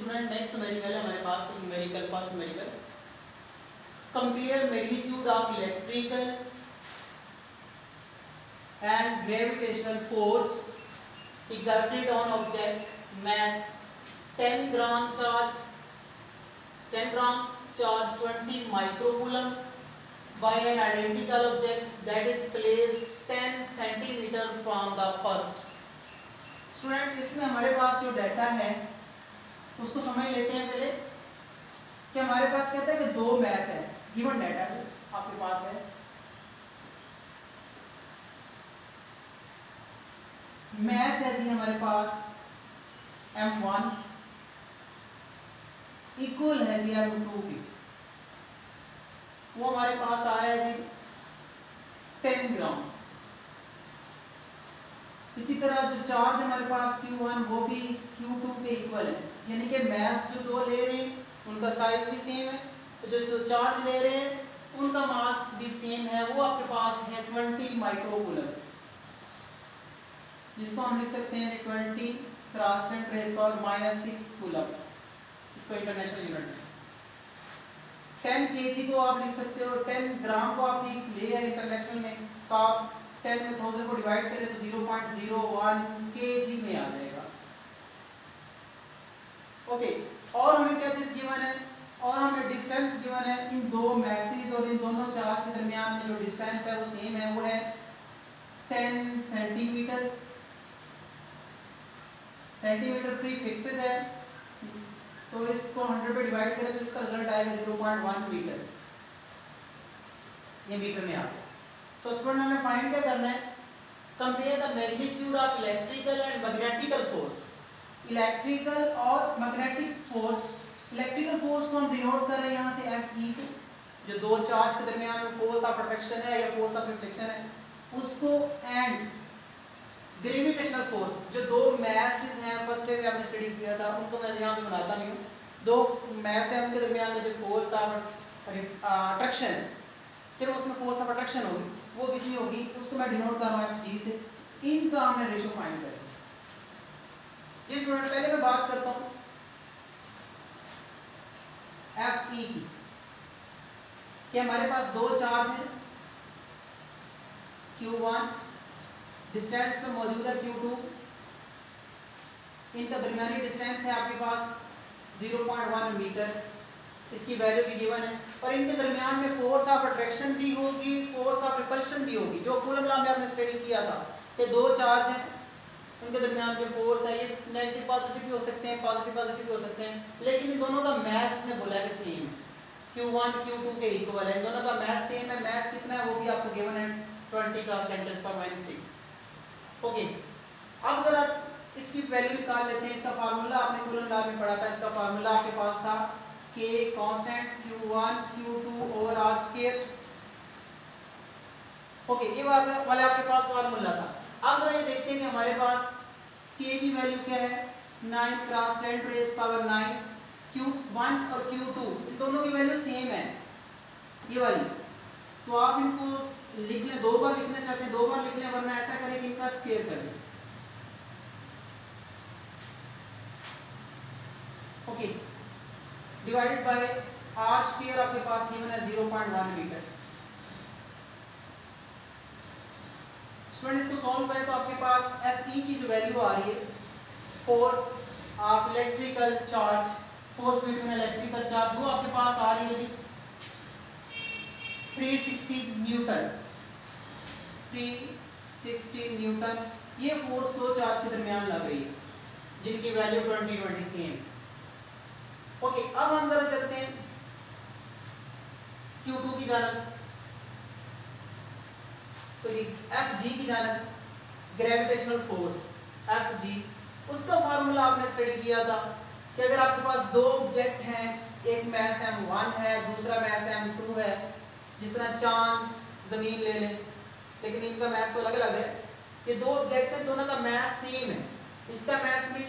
Student next numerical है हमारे पास एक numerical first numerical compare magnitude of electrical and gravitational force exerted on object mass 10 gram charge 20 microcoulomb by an identical object that is placed 10 centimeter from the first. Student इसमें हमारे पास जो data है उसको समझ लेते हैं पहले कि हमारे पास कहता है कि दो मैस है गिवन डाटा है आपके पास है मैस है जी हमारे पास M1 इक्वल है जी M2 की वो हमारे पास आया है जी 10 ग्राम। इसी तरह जो चार्ज हमारे पास Q1 वो भी Q2 के इक्वल है यानी कि मैस जो दो ले रहे हैं उनका साइज भी सेम है तो जो चार्ज ले रहे हैं उनका मास भी सेम है वो आपके पास है 20 माइक्रोकूलम जिसको हम लिख सकते हैं 20 क्रॉस 10 रेज़ पावर -6 कूलम इसको इंटरनेशनल यूनिट 10 kg को आप लिख सकते हो 10 ग्राम को आप ले आए इंटरनेशनल में तो आप 10 में 1000 को डिवाइड करें तो 0.01 kg में आ जाएगा। ओके और हमें क्या चीज गिवन है और हमें डिस्टेंस गिवन है इन दो मैसेज और इन दोनों चार्ज के दरमियान में जो डिस्टेंस है वो सेम है वो है 10 सेंटीमीटर प्रीफिक्सेस है तो इसको 100 पे डिवाइड करें तो इसका रिजल्ट आएगा 0.1 मीटर ये मीटर में आता है। तो स्टूडेंट हमें फाइंड क्या करना है compare the magnitude of electrical and magnetical force electrical और मैग्नेटिक फोर्स इलेक्ट्रिकल फोर्स को हम डिनोट कर रहे हैं यहाँ से Fe को जो दो चार्ज के दरमियान में फोर्स ऑफ अट्रैक्शन है या फोर्स ऑफ रिफ्लेक्शन है उसको एंड ग्रेविटेशनल फोर्स जो दो मैसेस हैं फर्स्ट ईयर में आपने स्टडी किया था उनको मैं यहाँ पे बनाता नहीं हूँ दो मैस है उनके दरमियान में जो फोर्स ऑफ अट्रैक्शन सिर्फ उसमें फोर्स ऑफ अट्रैक्शन होगी वो कितनी होगी उसको मैं डिनोट कर रहा हूँ Fg से इनका हमने रेशो फाइंड करें जिस मिनट पहले मैं बात करता हूँ Fe की कि हमारे पास दो चार्ज हैं Q1 डिस्टेंस पे मौजूद है Q2 इनका दरमियानी डिस्टेंस है आपके पास 0.1 मीटर इसकी वैल्यू भी गिवन है और इनके दरमियान में फोर्स ऑफ अट्रैक्शन भी होगी फोर्स ऑफ रिपल्शन भी होगी जो कूलम लॉ में आपने स्टडी किया था कि दो चार्ज हैं इनके दरमियान में फोर्स है ये नेगेटिव पॉजिटिव भी हो सकते हैं पॉजिटिव भी हो सकते हैं लेकिन इन दोनों का मैस उसने बोला है कि सेम है Q1 Q2 के इक्वल है इन दोनों का मैस सेम है मैस कितना है वो भी आपको गिवन है 20 cross 10 to the power -6। Okay अब जरा इसकी वैल्यू निकाल लेते हैं इसका फार्मूला आपने कूलम लॉ में पढ़ा था इसका फार्मूला आपके पास था K constant Q1 Q2 over R square. Okay ये वाला आपके पास फार्मूला था। अब जरा ये देखते हैं कि हमारे पास K की वैल्यू क्या है 9 cross 10 to rays power 9 Q1 और Q2 इन दोनों की वैल्यू सेम है ये वाली तो आप इनको लिख लें दो बार लिखना चाहते हैं दो बार लिख लें वरना ऐसा करें कि इनका स्क्वायर कर लें। Okay divided by R square आपके पास गिवन है 0.1 मीटर। स्टूडेंट इसको सॉल्व करें तो आपके पास Fe की जो वैल्यू आ रही है force of electrical charge force between electrical charge वो आपके पास आ रही है जी 360 न्यूटन 360 न्यूटन ये फोर्स दो चार्ज के दरमियान लग रही है जिनकी वैल्यू 20 सेम। ओके अब हम जरा चलते हैं Q2 की जानब सॉरी Fg की जानब ग्रेविटेशनल फोर्स Fg उसका फार्मूला आपने स्टडी किया था कि अगर आपके पास दो ऑब्जेक्ट हैं एक मैस M1 है दूसरा मैस M2 है जिस तरह चांद जमीन ले लें लेकिन इनका मैस तो अलग अलग है ये दो ऑब्जेक्ट हैं दोनों का मैस सेम है इसका मैस भी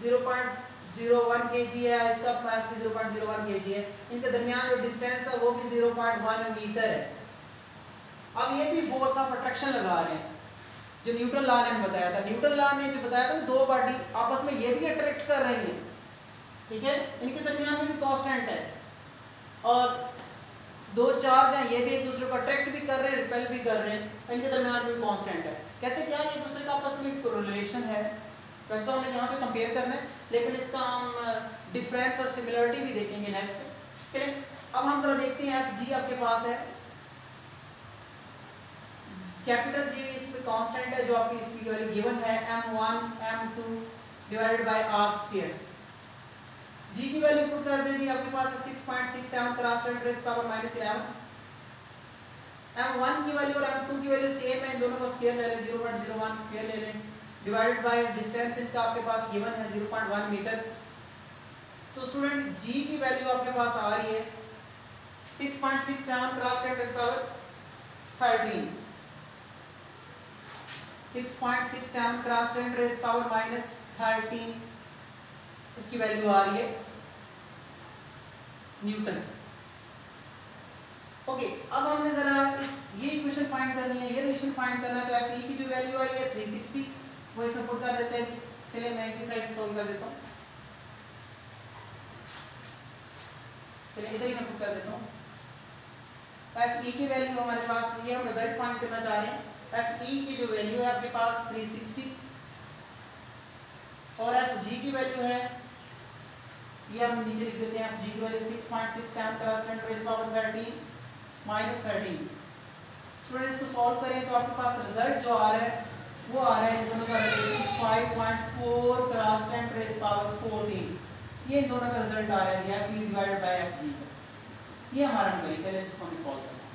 0.01 kg है इसका मैस भी 0.01 kg है इनके दरमियान जो डिस्टेंस है वो भी 0.1 मीटर है। अब ये भी फोर्स ऑफ अट्रैक्शन लगा रहे हैं जो न्यूटन लॉ ने बताया था न्यूटन लॉ ने जो बताया था दो बॉडी आपस में ये भी अट्रैक्ट कर रही हैं ठीक है, इनके दरमियान में भी कांस्टेंट है और दो चार्ज हैं, ये भी एक दूसरे को अट्रैक्ट भी कर रहे हैं, रिपेल भी कर रहे हैं, इनके दरमियान में भी कांस्टेंट है। कहते हैं क्या ये एक दूसरे का आपस में कोरिलेशन है। वैसे तो हमने यहाँ पे कंपेयर करना है, लेकिन इसका हम डिफरेंस और सिमिलरिटी भी देखेंगे नेक्स्ट। चलिए अब हम जरा देखते हैं एफ जी आपके पास है, कैपिटल जी इस पे कांस्टेंट है जो आपकी इसकी वैल्यू गिवन है m1 m2 divided by r square. G की वैल्यू पुट कर दें जी, आपके पास है 6.67 क्रॉस 10 रेज़ पावर -11। m1 की वैल्यू और m2 की वैल्यू सेम है, इन दोनों को स्क्वायर ले लें, 0.01 स्क्वायर ले लें, डिवाइडेड बाय डिस्टेंस इनका आपके पास गिवन है 0.1 मीटर। तो स्टूडेंट g की वैल्यू आपके पास आ रही है 6.67 cross 10 rays power 13, 6.67 cross 10 rays power -13 इसकी वैल्यू आ रही है न्यूटन। ओके, अब हमने जरा इस ये इक्वेशन फाइंड करनी है, ये रिलेशन फाइंड करना है। तो एफ ई की जो वैल्यू आई है 360, वो इसमें पुट कर देते हैं। चलिए मैं इसी साइड सॉल्व कर देता हूँ, चलिए इधर ही मैं पुट कर देता हूँ। एफ ई की वैल्यू हमारे पास, ये हम रिजल्ट फाइंड करना चाह रहे हैं। एफ ई की जो वैल्यू है आपके पास 360 और एफ जी की वैल्यू है, ये हम नीचे लिख देते हैं, एफ जी की value 6.67 cross 10 rays power 13 -13। Student इसको सॉल्व करें तो आपके पास रिजल्ट जो आ रहा है वो आ रहा है इन दोनों का रिलेशन 5.4 क्रॉस 10 रेज़ पावर 14। ये इन दोनों का रिजल्ट आ रहा है F E divided by F G. ये हमारा न्यूमेरिकल है जिसको हमें सॉल्व करना है।